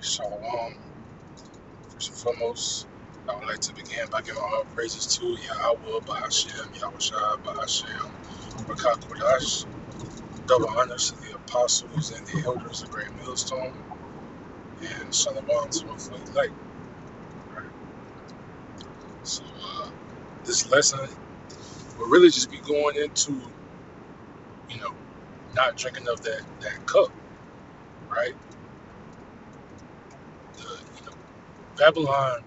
Shalom. First and foremost, I would like to begin by giving all praises to Yahweh, Bahashem, Yahushua, Bahashem, Rakah Kodash. Double honors to the apostles and the elders of Great Millstone, and Shalom to the full elect. Right? So, this lesson will really just be going into, you know, not drinking of that cup, right? Babylon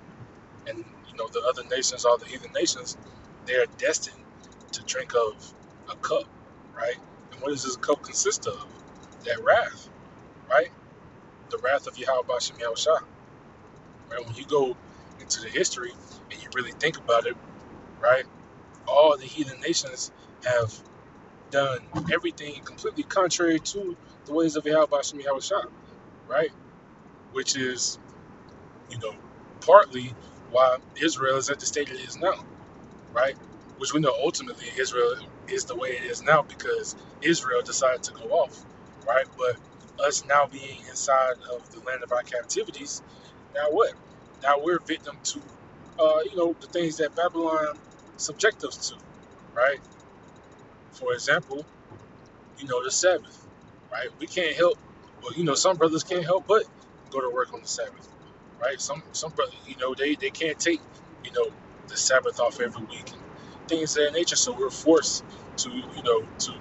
and the other nations, all the heathen nations, they are destined to drink of a cup, right? And what does this cup consist of? That wrath, right? The wrath of Yahweh Bashem Yahushua. Right? When you go into the history and you really think about it, right? All the heathen nations have done everything completely contrary to the ways of Yahweh Bashem Yahushua, right? Which is, you know, partly why Israel is at the state it is now, right? Which we know ultimately Israel is the way it is now because Israel decided to go off, right? But us now being inside of the land of our captivities, now what? Now we're victim to, the things that Babylon subject us to, right? For example, the Sabbath, right? We can't help, well, some brothers can't help but go to work on the Sabbath, right? Some brothers, they can't take, you know, the Sabbath off every week and things of that nature. So we're forced to,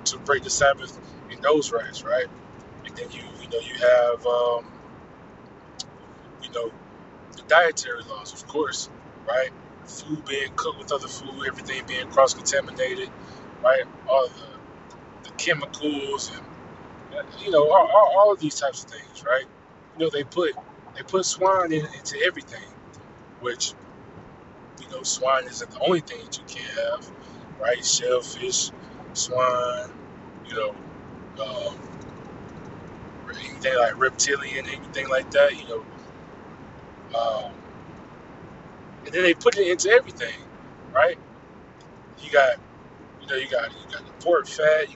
to break the Sabbath in those rights, right? And then you have, you know, the dietary laws, of course, right? Food being cooked with other food, everything being cross-contaminated, right? All the chemicals and all of these types of things, right? They put swine into everything, which swine isn't the only thing that you can't have, right? Shellfish, swine, you know, um, anything like reptilian, anything like that, um, and then they put it into everything, right? You got, you got the pork fat, you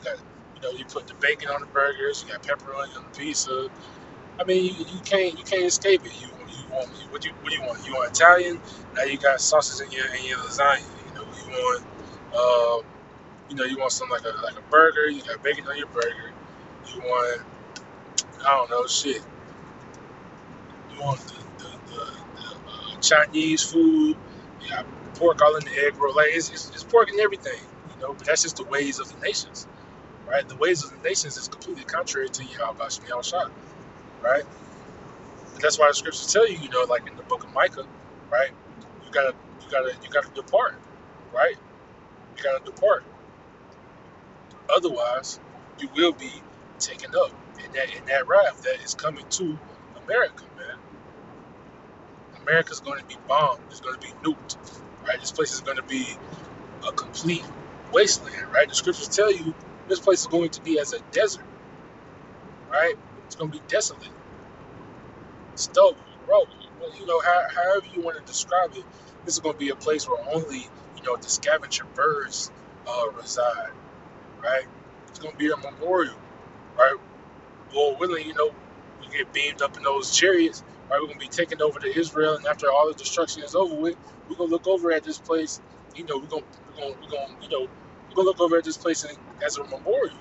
put the bacon on the burgers, you got pepperoni on the pizza. I mean, you can't escape it. What do you want? You want Italian? Now you got sauces in your lasagna. You want you want something like a burger. You got bacon on your burger. You want I don't know shit. You want the Chinese food. You got pork all in the egg roll. Like it's pork in everything. But that's just the ways of the nations, right? The ways of the nations is completely contrary to Yahweh Shah, right? That's why the scriptures tell you, like in the book of Micah, right? You gotta depart, right? You gotta depart. Otherwise, you will be taken up in that wrath that is coming to America, man. America's going to be bombed. It's going to be nuked, right? This place is going to be a complete wasteland, right? The scriptures tell you this place is going to be as a desert, right? It's going to be desolate, stubble, rubble. However you want to describe it, this is going to be a place where only the scavenger birds reside, right? It's going to be a memorial, right? Lord willing, we get beamed up in those chariots, right? We're going to be taken over to Israel, and after all the destruction is over with, we're going to look over at this place. We're going to look over at this place as a memorial,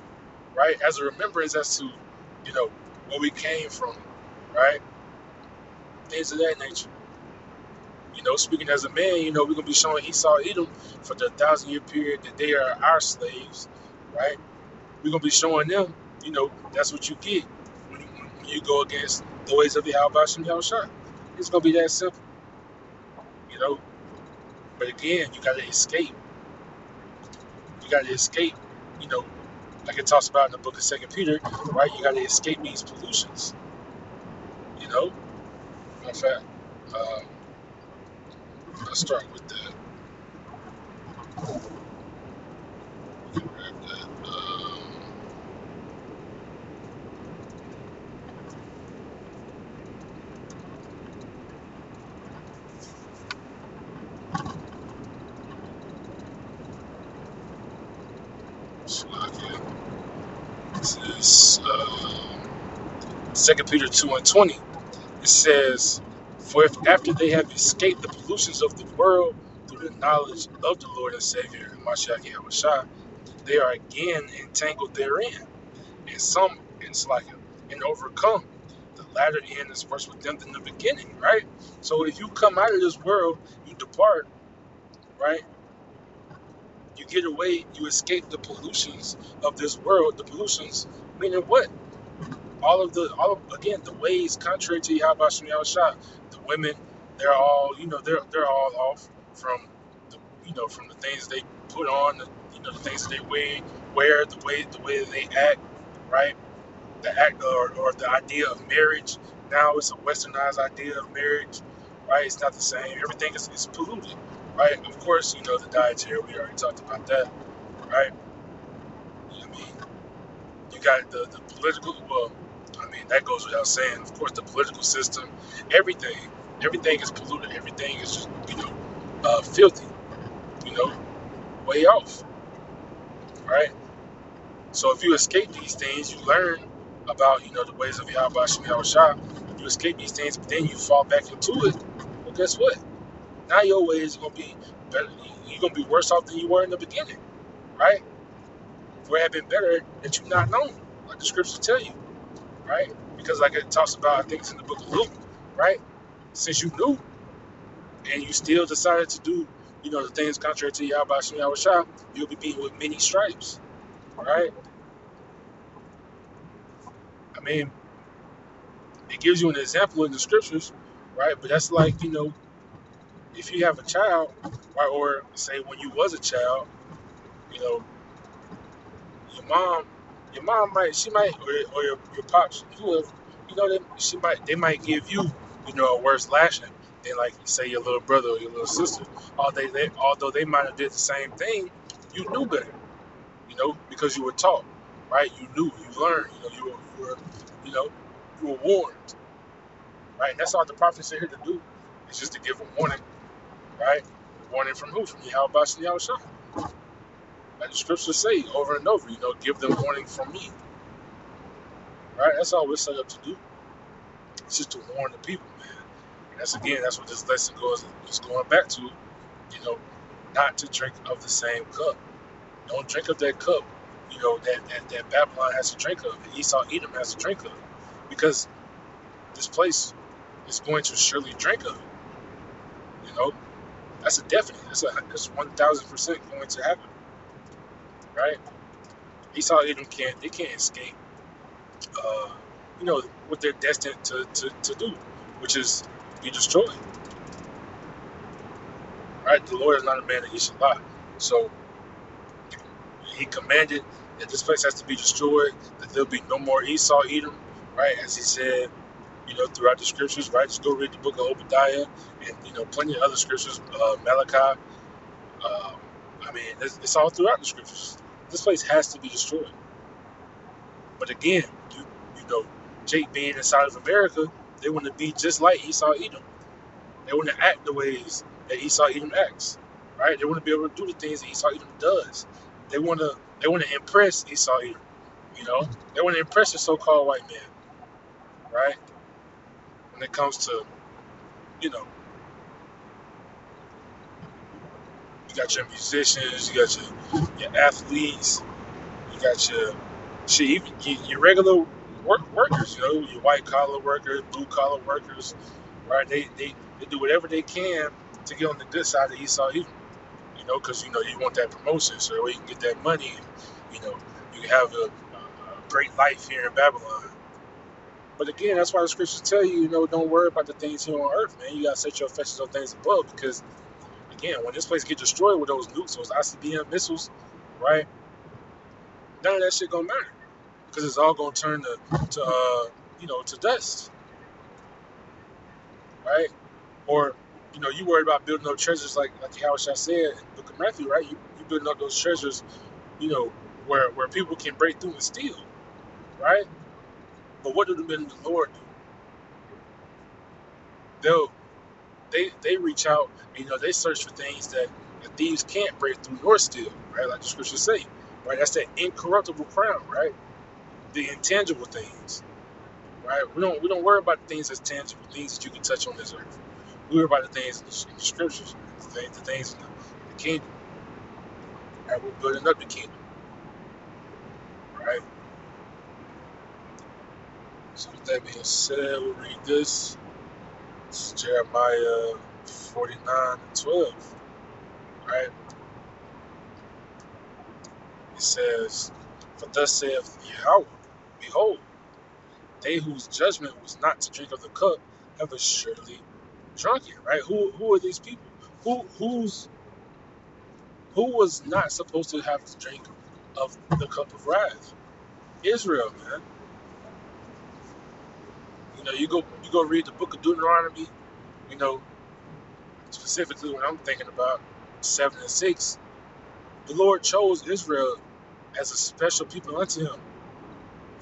right? As a remembrance as to, where we came from, right? Things of that nature. Speaking as a man, we're going to be showing Esau, Edom for the 1,000-year period that they are our slaves, right? We're going to be showing them, that's what you get when you go against the ways of the Halbashim Yahushua. It's going to be that simple, you know. But again, you got to escape. You got to escape, like it talks about in the book of 2 Peter, right? You got to escape these pollutions, Matter of fact, let's start with that. We can grab that. This is 2 Peter 2:20. It says, "For if after they have escaped the pollutions of the world through the knowledge of the Lord and Savior Mashiach Yahushua, they are again entangled therein, and some enslaved and overcome. The latter end is worse with them than the beginning," right? So if you come out of this world, you depart, right? You get away, you escape the pollutions of this world. The pollutions, meaning what? Again, the ways contrary to Yahweh Shem Yahushua. The women, they're all, they're all off from the, from the things they put on, the things that they wear, the way that they act, right? The act or the idea of marriage. Now it's a westernized idea of marriage, right? It's not the same. Everything is polluted, right? Of course, the dietary. We already talked about that, right? I mean, you got the political. Well, I mean that goes without saying. Of course, the political system, everything is polluted. Everything is just filthy. You know, way off, right? So if you escape these things, you learn about the ways of Yahweh Shem Yahushua. You escape these things, but then you fall back into it. Well, guess what? Now your ways are gonna be better. You're gonna be worse off than you were in the beginning, right? For it had been better that you not known, like the scriptures tell you, right? Because like it talks about, I think it's in the book of Luke, right? Since you knew and you still decided to do, the things contrary to Yahweh Shem Yahushua, you'll be beaten with many stripes, right? I mean, it gives you an example in the scriptures, right? But that's like, if you have a child, right, or say when you was a child, you know, your mom, she might, or your pops, whoever, they might give you, a worse lashing than like say your little brother or your little sister. Although they might have did the same thing, you knew better, because you were taught, right? You knew, you learned, you know, you were warned, right? And that's all the prophets are here to do, is just to give a warning, right? Warning from who? From Yahweh Shem Yahushua. Like the scriptures say over and over, give them warning from me, right? That's all we're set up to do. It's just to warn the people, man. And that's what this lesson is going back to, not to drink of the same cup. Don't drink of that cup, that Babylon has to drink of, and Esau Edom has to drink of, because this place is going to surely drink of it. That's a definite. That's 1,000% going to happen, right? Esau Edom can't escape, what they're destined to do, which is be destroyed. Right? The Lord is not a man that he should lie. So he commanded that this place has to be destroyed, that there'll be no more Esau Edom, right? As he said, throughout the scriptures, right? Just go read the book of Obadiah and, plenty of other scriptures, Malachi. I mean, it's all throughout the scriptures. This place has to be destroyed. But again, you know, Jake being inside of America, they want to be just like Esau Edom. They want to act the ways that Esau Edom acts, right? They want to be able to do the things that Esau Edom does. They want to impress Esau Edom. They want to impress the so-called white man, right? When it comes to, you got your musicians, you got your athletes, you got even your regular workers, your white collar workers, blue collar workers, right? They do whatever they can to get on the good side of Esau Edom, because you want that promotion, so you can get that money, and you can have a great life here in Babylon. But again, that's why the scriptures tell you, don't worry about the things here on earth, man. You gotta set your affections on things above, because again, when this place gets destroyed with those nukes, those ICBM missiles, right? None of that shit gonna matter, because it's all gonna turn to dust, right? Or you worried about building up treasures like Yahushua said in the book of Matthew, right? You building up those treasures, where people can break through and steal, right? But what do the men of the Lord do? They reach out, they search for things that the thieves can't break through nor steal, right? Like the scriptures say, right? That's that incorruptible crown, right? The intangible things, right? We don't worry about the things that's tangible, things that you can touch on this earth. We worry about the things in the scriptures, the things in the kingdom. Right? We're building up the kingdom, right? So with that being said, we'll read this. It's Jeremiah 49:12, right? It says, "For thus saith Yahweh, behold, they whose judgment was not to drink of the cup have assuredly drunk it." Right? Who are these people? Who's who was not supposed to have to drink of the cup of wrath? Israel, man. You go read the book of Deuteronomy. You know specifically what I'm thinking about 7 and 6. The Lord chose Israel as a special people unto Him.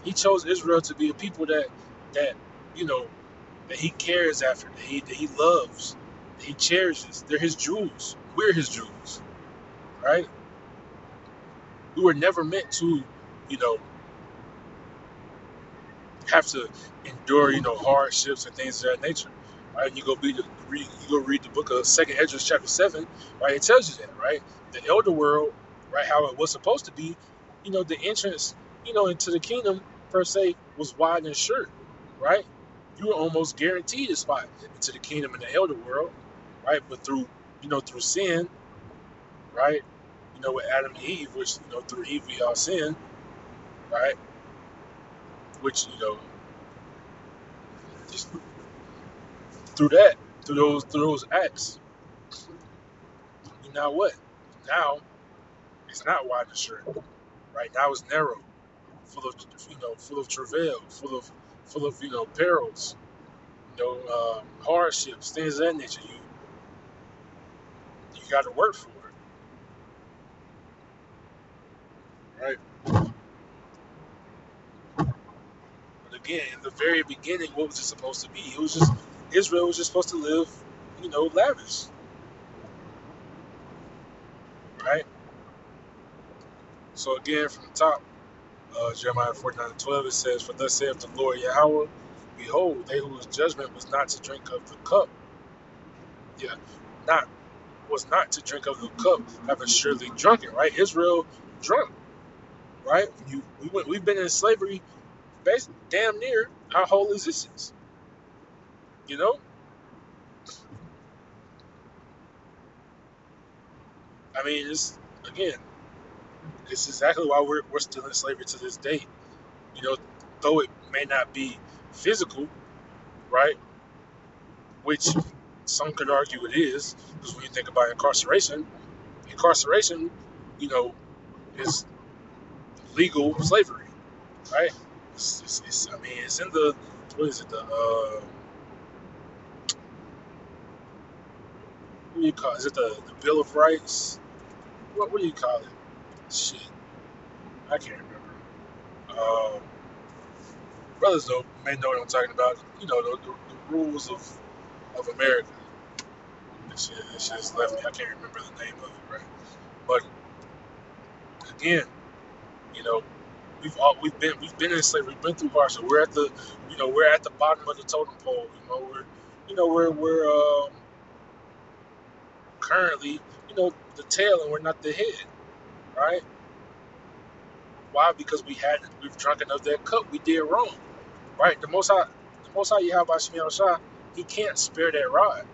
He chose Israel to be a people that you know that He cares after, that He loves, that He cherishes. They're His jewels. We're His jewels, right? We were never meant to, you know, have to endure, hardships and things of that nature. Right? You go read the book of Second Esdras chapter 7, right? It tells you that, right? The elder world, right, how it was supposed to be, the entrance, into the kingdom per se was wide and sure, right? You were almost guaranteed a spot into the kingdom in the elder world, right? But through sin, right? With Adam and Eve, which through Eve we all sin, right? Which just through that, through those acts, now what? Now it's not wide and sure. Right now it's narrow, full of travail, full of perils, hardships, things of that nature. You got to work for it, right? But again, in the very beginning, what was it supposed to be? It was just Israel was just supposed to live, lavish, right? So again, from the top, Jeremiah 49:12, it says, "For thus saith the Lord Yahweh, behold, they whose judgment was not to drink of the cup, yeah, not was not to drink of the cup, have assuredly drunken." Right? Israel drunk, right? We've been in slavery, basically, damn near our whole existence. You know, I mean, again, it's exactly why we're still in slavery to this day. You know, though it may not be physical, right? Which some could argue it is, because when you think about incarceration, you know, is legal slavery, right? I mean, it's in the, what is it, what do you call it? Is it the Bill of Rights? What do you call it? Shit, I can't remember. Brothers though may know what I'm talking about. The rules of America. This shit just left me. I can't remember the name of it, right? But again, you know, we've been in slavery. We've been through hardship. We're at the bottom of the totem pole. We're currently the tail and we're not the head, right? Why? Because we've drunken of that cup. We did wrong, right? The Most High Yahweh Shemi Shah, He can't spare that rod,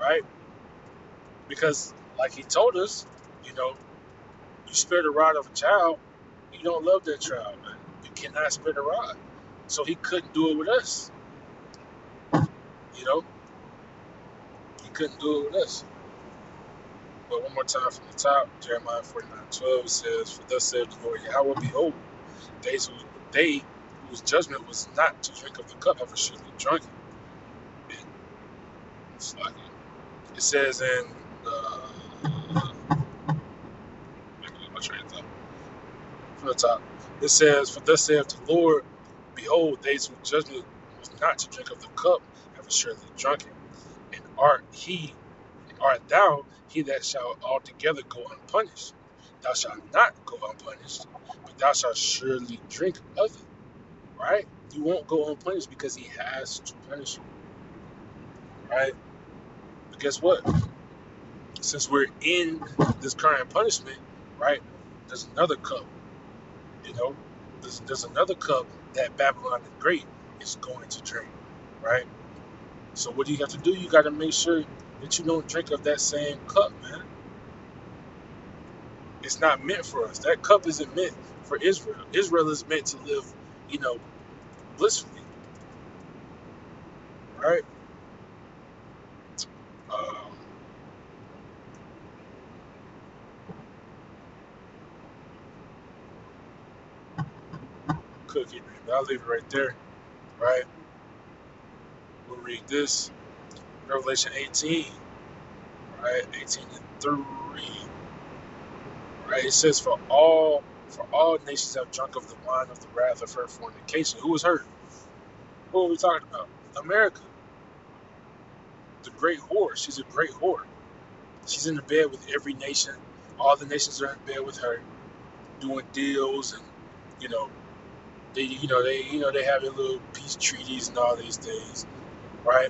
right? Because like He told us, you know, you spare the rod of a child, you don't love that child, man. You cannot spare the rod. So He couldn't do it with us, you know. He couldn't do it with us. But one more time from the top, Jeremiah 49:12 says, "For thus saith the Lord Yahweh, behold, they who they whose judgment was not to drink of the cup have assuredly drunk it." And it's like it says in my train of thought. From the top, it says, "For thus saith the Lord, behold, they whose judgment was not to drink of the cup have assuredly drunk it. And art thou he that shall altogether go unpunished? Thou shalt not go unpunished, but thou shalt surely drink of it." Right? You won't go unpunished because he has to punish you, right? But guess what? Since we're in this current punishment, right? There's another cup, you know. There's another cup that Babylon the Great is going to drink, right? So what do you have to do? You got to make sure that you don't drink of that same cup, man. It's not meant for us. That cup isn't meant for Israel. Israel is meant to live, you know, blissfully, right? Um, Cookie, man. I'll leave it right there, right? We'll read this. Revelation 18, right? 18 and 3. Right? It says, for all nations have drunk of the wine of the wrath of her fornication. Who was hurt? Who are we talking about? America. The great whore. She's a great whore. She's in the bed with every nation. All the nations are in bed with her, doing deals, and you know, they have their little peace treaties and all these things, right?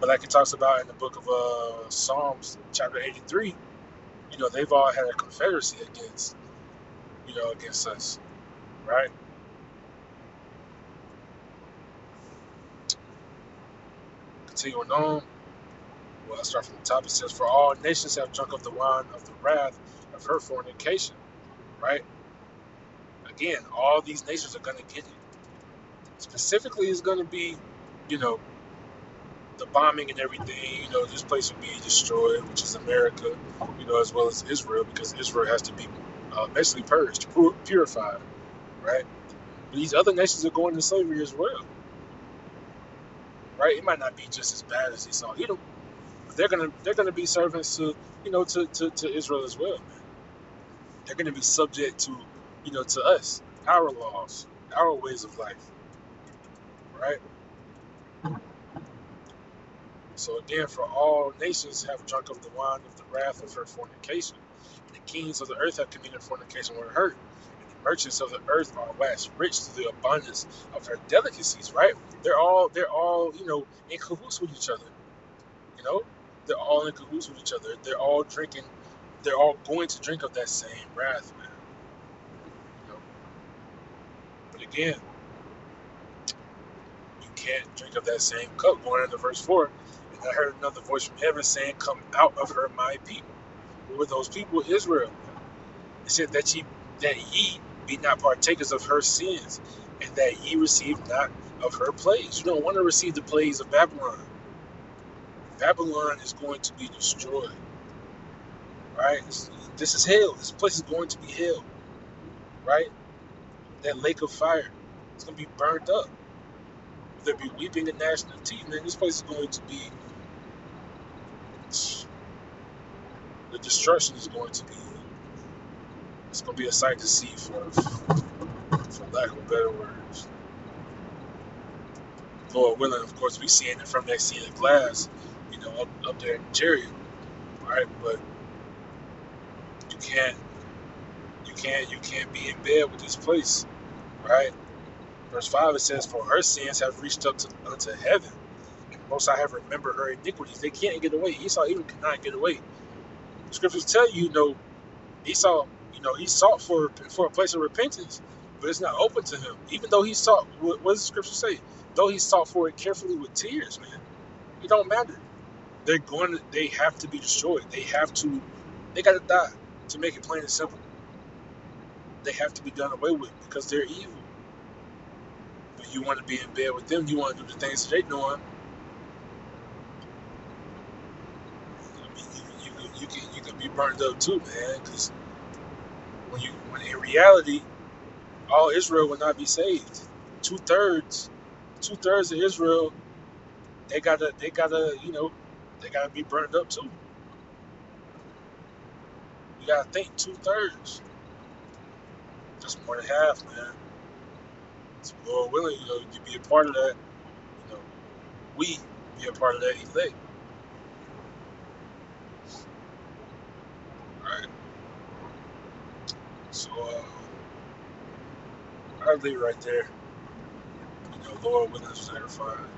But like it talks about in the book of Psalms, chapter 83, they've all had a confederacy against us, right? Continuing on, well, I start from the top. It says, "For all nations have drunk of the wine of the wrath of her fornication," right? Again, all these nations are going to get it. Specifically, it's going to be, you know, the bombing and everything. This place will be destroyed, which is America, as well as Israel, because Israel has to be basically purged, purified, right? But these other nations are going into slavery as well, right? It might not be just as bad as Esau, but they're gonna be servants to, to Israel as well. They're gonna be subject to, to us, our laws, our ways of life, right? So again, for all nations have drunk of the wine of the wrath of her fornication. And the kings of the earth have committed fornication with her. And the merchants of the earth are waxed rich through the abundance of her delicacies, right? They're all, in cahoots with each other. You know? They're all in cahoots with each other. They're all going to drink of that same wrath, man. You know? But again, you can't drink of that same cup. Going into verse 4, and I heard another voice from heaven saying, "Come out of her, my people." Who were those people? Israel. It said that ye be not partakers of her sins, and that ye receive not of her plagues. You don't want to receive the plagues of Babylon. Babylon is going to be destroyed. Right? This is hell. This place is going to be hell. Right? That lake of fire. It's going to be burned up. There'll be weeping and gnashing of teeth. Man, this place is going to be. The destruction is going to be. It's going to be a sight to see, for lack of better words. Lord willing, of course, we seeing it from that sea of glass, up there in the chariot, right? But you can't, you can't be in bed with this place, right? Verse 5, it says, "For her sins have reached up unto heaven, and most I have remembered her iniquities." They can't get away. Esau even cannot get away. The scriptures tell you, Esau, he sought for a place of repentance, but it's not open to him. Even though he sought, what does the scripture say? Though he sought for it carefully with tears, man, it don't matter. They have to be destroyed. They got to die. To make it plain and simple, they have to be done away with because they're evil. But you want to be in bed with them. You want to do the things that they're doing. I mean, you can be burned up too, man. Because when in reality, all Israel will not be saved. Two thirds of Israel, they gotta be burned up too. You gotta think 2/3. That's more than half, man. So Lord willing, you be a part of that. You know, we be a part of that elect. All right. So I'll leave it right there. Lord willing, verified.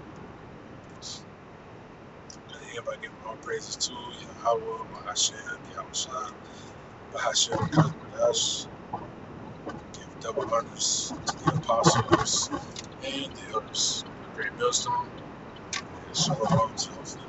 Everybody give all praises to Yahweh, Mahashem, Yahushua, Bahashem, Kadosh. Give double honors to the apostles and the elders. A great millstone. And shalom to hopefully